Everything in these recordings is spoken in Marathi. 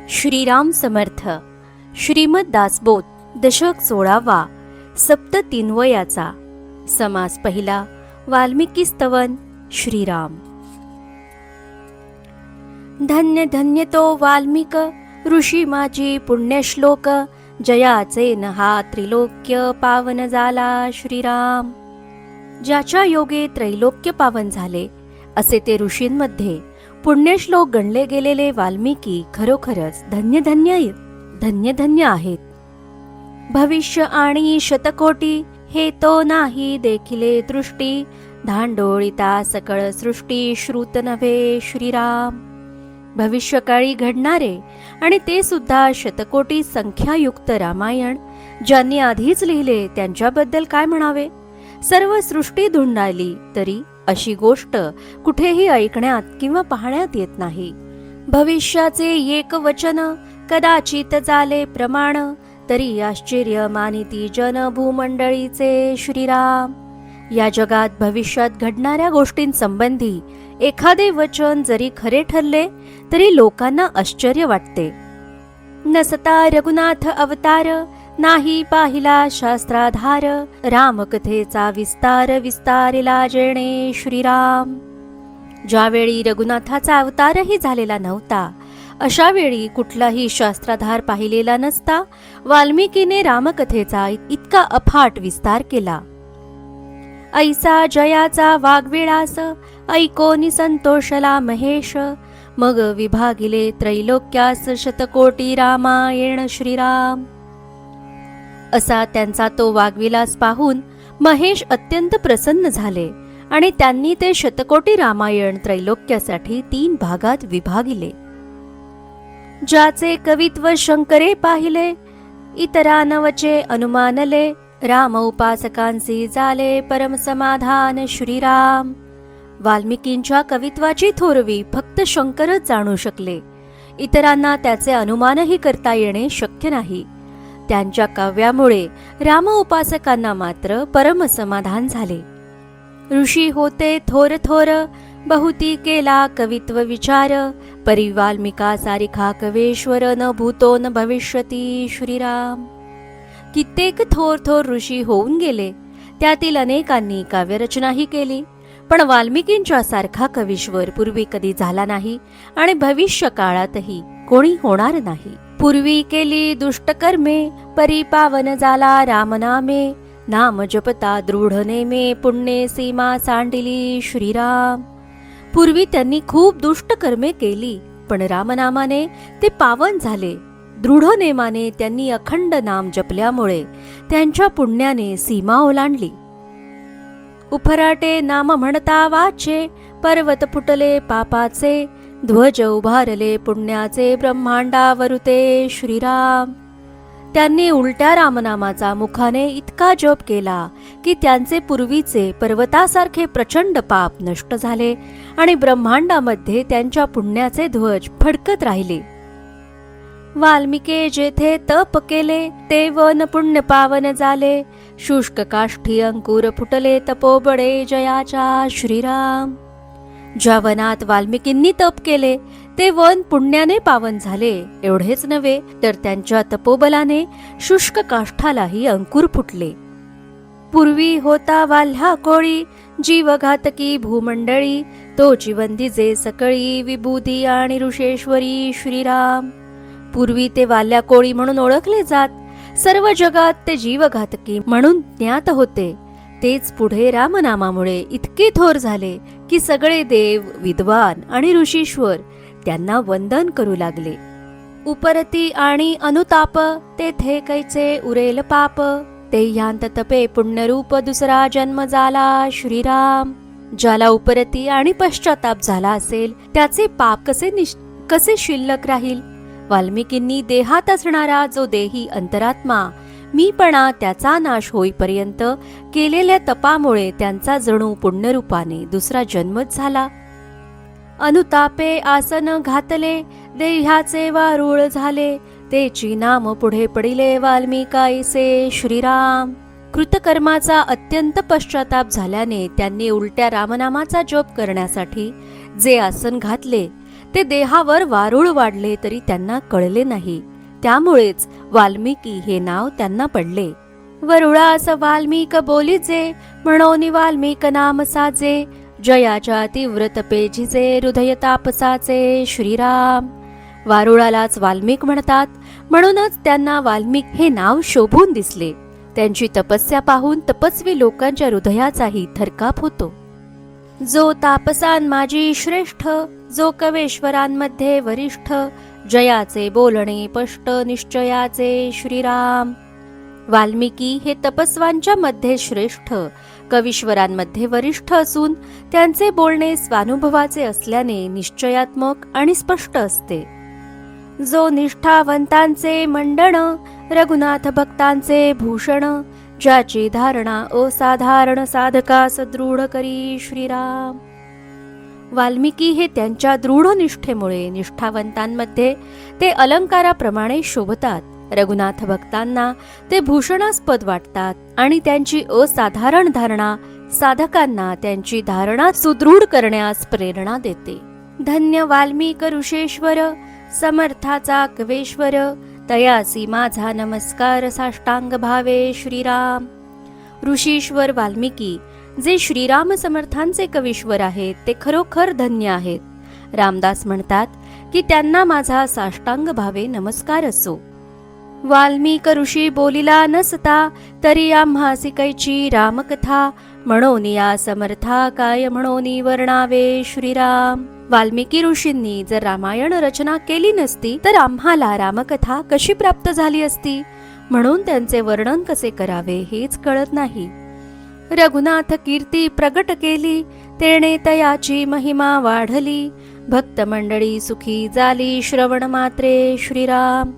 श्रीराम समर्थ. श्रीमद दासबोध दशक 16वा. सप्त तीनवयाचा. समास पहिला. वाल्मिकी स्तवन. श्रीराम. धन्य धन्य तो वाल्मिक ऋषी माझी पुण्यश्लोक, जयाचे न हा त्रिलोक्य पावन झाला श्रीराम. ज्याच्या योगे त्रैलोक्य पावन झाले असे ते ऋषींमध्ये पुण्यश्लोक गणले गेलेले वाल्मिकी खरोखरच धन्य धन्य धन्य धन्य आहेत. भविष्य आणि शतकोटी हे तो नाही देखिले दृष्टी, धांडोळिता सकळ सृष्टी श्रुत नव्हे श्रीराम. भविष्यकाळी घडणारे आणि ते सुद्धा शतकोटी संख्यायुक्त रामायण ज्यांनी आधीच लिहिले त्यांच्याबद्दल काय म्हणावे. सर्व सृष्टी धुंडाळली तरी अशी गोष्ट कुठेही ऐकण्यात किंवा पाहण्यात येत नाही. भविष्याचे एक वचन कदाचित झाले प्रमाण, तरी आश्चर्य मानिती जन भूमंडळीचे श्रीराम. या जगात भविष्यात घडणाऱ्या गोष्टींसंबंधी एखादे वचन जरी खरे ठरले तरी लोकांना आश्चर्य वाटते. नसता रघुनाथ अवतार, नाही पाहिला शास्त्राधार, रामकथेचा विस्तार विस्तारिला जेणे श्रीराम. ज्यावेळी रघुनाथाचा अवतारही झालेला नव्हता अशा वेळी कुठलाही शास्त्राधार पाहिलेला नसता वाल्मिकीने रामकथेचा इतका अफाट विस्तार केला. ऐसा जयाचा वाग्विलास, ऐकोनी संतोषला महेश, मग विभागिले त्रैलोक्यास शतकोटी रामायण श्रीराम. असा त्यांचा तो वाग्विलास पाहून महेश अत्यंत प्रसन्न झाले आणि त्यांनी ते शतकोटी रामायण त्रैलोक्यासाठी 3 भागात विभागिले. ज्याचे कवित्व शंकरे पाहिले, इतरानवचे अनुमानले, राम उपासकांसी झाले परम समाधान श्रीराम. वाल्मिकींच्या कवित्वाची थोरवी फक्त शंकरच जाणू शकले, इतरांना त्याचे अनुमानही करता येणे शक्य नाही. त्यांच्या काव्यामुळे राम उपासकांना मात्र परम समाधान झाले. ऋषी होते थोर थोर, बहुती केला कवित्व विचार, परी वाल्मिका सारिखा कवेश्वर न भूतो न भविष्यती श्रीराम. कित्येक थोर थोर ऋषी होऊन गेले, त्यातील अनेकांनी काव्यरचनाही केली, पण वाल्मिकींच्या सारखा कवीश्वर पूर्वी कधी झाला नाही आणि भविष्य काळातही कोणी होणार नाही. पूर्वी केली दुष्टकर्मे, परी पावन झाला रामनामे, नाम जपता दृढ नेमे, पुण्य सीमा सांडिली श्रीराम. पूर्वी त्यांनी खूप दुष्ट कर्मे केली, पण रामनामाने ते पावन झाले. दृढ नेमाने त्यांनी अखंड नाम जपल्यामुळे त्यांच्या पुण्याने सीमा ओलांडली. उफराटे नाम म्हणता वाचे, पर्वत फुटले पापाचे, ध्वज उभारले पुण्याचे ब्रह्मांडावरुते श्रीराम. त्यांनी उलट्या रामनामाचा मुखाने इतका जप केला की त्यांचे पूर्वीचे पर्वतासारखे प्रचंड पाप नष्ट झाले आणि ब्रह्मांडामध्ये त्यांच्या पुण्याचे ध्वज फडकत राहिले. वाल्मिके जेथे तप केले ते वन पुण्य पावन झाले, शुष्क काष्ठी अंकुर फुटले तपोबळे जयाच्या श्रीराम. ज्या वनात वाल्मिकींनी तप केले ते वन पुण्याने पावन झाले. एवढेच नव्हे तर त्यांच्या तपोबलाने शुष्क काष्ठालाही अंकुर फुटले. पूर्वी होता वाल्हा कोळी, जीवघातकी भूमंडळी, तो चिवंदीजे सकळी, विभूती आणि ऋषेश्वरी श्रीराम. पूर्वी ते वाल्या कोळी म्हणून ओळखले जात, सर्व जगात ते जीवघातकी म्हणून ज्ञात होते. तेच पुढे रामनामामुळे इतके थोर झाले की सगळे देव, विद्वान आणि ऋषीश्वर त्यांना वंदन करू लागले. उपरती आणि अनुताप, तेथे कैचे उरेल पाप, ते ह्यांत तपे पुण्यरूप दुसरा जन्म झाला श्रीराम. ज्याला उपरती आणि पश्चाताप झाला असेल त्याचे पाप कसे शिल्लक राहील. वाल्मिकींनी देहात असणारा जो देही अंतरात्मा मीपणा त्याचा नाश होईपर्यंत केलेल्या तपामुळे त्यांचा जणू पुण्यरूपाने दुसरा जन्मच झाला. अनुतापे आसन घातले, देह्याचे वारुळ झाले, तेची नाम पुढे पडिले वाल्मिकाईसे श्रीराम. कृतकर्माचा अत्यंत पश्चाताप झाल्याने त्यांनी उलट्या रामनामाचा जप करण्यासाठी जे आसन घातले ते देहावर वारुळ वाढले तरी त्यांना कळले नाही. त्यामुळेच वाल्मिकी हे नाव त्यांना पडले. वरुळास वाल्मिक बोलीचे, म्हणून वाल्मिक नाम साजे. जयाच्या तीव्र तपेजीचे, हृदय तापसाचे श्रीराम. वारुळालाच वाल्मिक म्हणतात, म्हणूनच त्यांना वाल्मिक हे नाव शोभून दिसले. त्यांची तपस्या पाहून तपस्वी लोकांच्या हृदयाचाही थरकाप होतो. जो तापसान माझी श्रेष्ठ, जो कवेश्वरांमध्ये वरिष्ठ. जयाचे बोलणे स्पष्ट, निश्चयाचे श्रीराम. वाल्मिकी हे तपस्वांच्या मध्ये श्रेष्ठ, कवीश्वरांमध्ये वरिष्ठ असून त्यांचे बोलणे स्वानुभवाचे असल्याने निश्चयात्मक आणि स्पष्ट असते. जो निष्ठावंतांचे मंडण, रघुनाथ भक्तांचे भूषण. ज्याची धारणा असाधारण, साधकास दृढ करी श्रीराम. वाल्मिकी हे त्यांच्या दृढ निष्ठेमुळे निष्ठावंतांमध्ये ते अलंकाराप्रमाणे शोभतात. रघुनाथ भक्तांना ते भूषणास्पद वाटतात आणि त्यांची असाधारण धारणा साधकांना त्यांची धारणा सुदृढ करण्यास प्रेरणा देते. धन्य वाल्मिक ऋषेश्वर, समर्थाचा कवेश्वर. तयासी माझा नमस्कार, साष्टांग भावे श्रीराम. ऋषीश्वर वाल्मिकी जे श्रीराम समर्थांचे कवीश्वर आहेत ते खरोखर धन्य आहेत. रामदास म्हणतात की त्यांना माझा साष्टांग भावे नमस्कार असो. वाल्मिक ऋषी बोलिला नसता, तरी आम्हासी कैची रामकथा. म्हणून या समर्था काय, म्हणून वर्णावे श्रीराम. वाल्मिकी ऋषींनी जर रामायण रचना केली नसती तर आम्हाला रामकथा कशी प्राप्त झाली असती. म्हणून त्यांचे वर्णन कसे करावे हेच कळत नाही. रघुनाथ कीर्ती प्रगट केली, तेणे तयाची महिमा वाढली. भक्त मंडळी सुखी झाली, श्रवण मात्रे श्रीराम.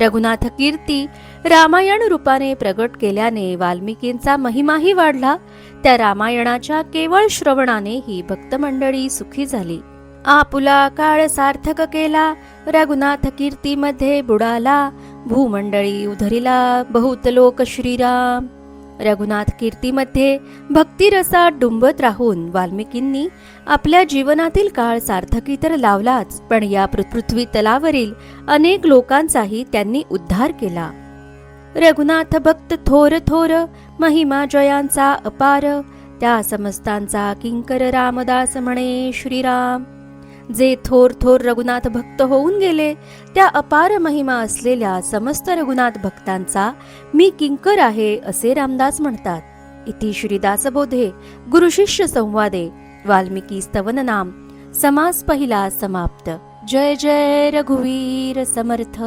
रघुनाथ कीर्ती रामायण रूपाने प्रगट केल्याने वाल्मिकींचा महिमाही वाढला. त्या रामायणाच्या केवळ श्रवणाने ही भक्त मंडळी सुखी झाली. आपुला काळ सार्थक केला, रघुनाथ कीर्तीमध्ये बुडाला. भूमंडळी उधरिला, बहुत लोक श्रीराम. रघुनाथ कीर्तीमध्ये भक्तिरसात डुंबत राहून वाल्मिकींनी आपल्या जीवनातील काळ सार्थकी तर लावलाच, पण या पृथ्वी तलावरील अनेक लोकांचाही त्यांनी उद्धार केला. रघुनाथ भक्त थोर थोर, महिमा जयांचा अपार. त्या समस्तांचा किंकर रामदास म्हणे श्रीराम. जे थोर थोर रघुनाथ भक्त होऊन गेले, त्या अपार महिमा असलेल्या समस्त रघुनाथ भक्तांचा मी किंकर आहे असे रामदास म्हणतात. इति श्रीदासबोधे गुरुशिष्य संवादे वाल्मिकी स्तवन नाम समास पहिला समाप्त. जय जय रघुवीर समर्थ.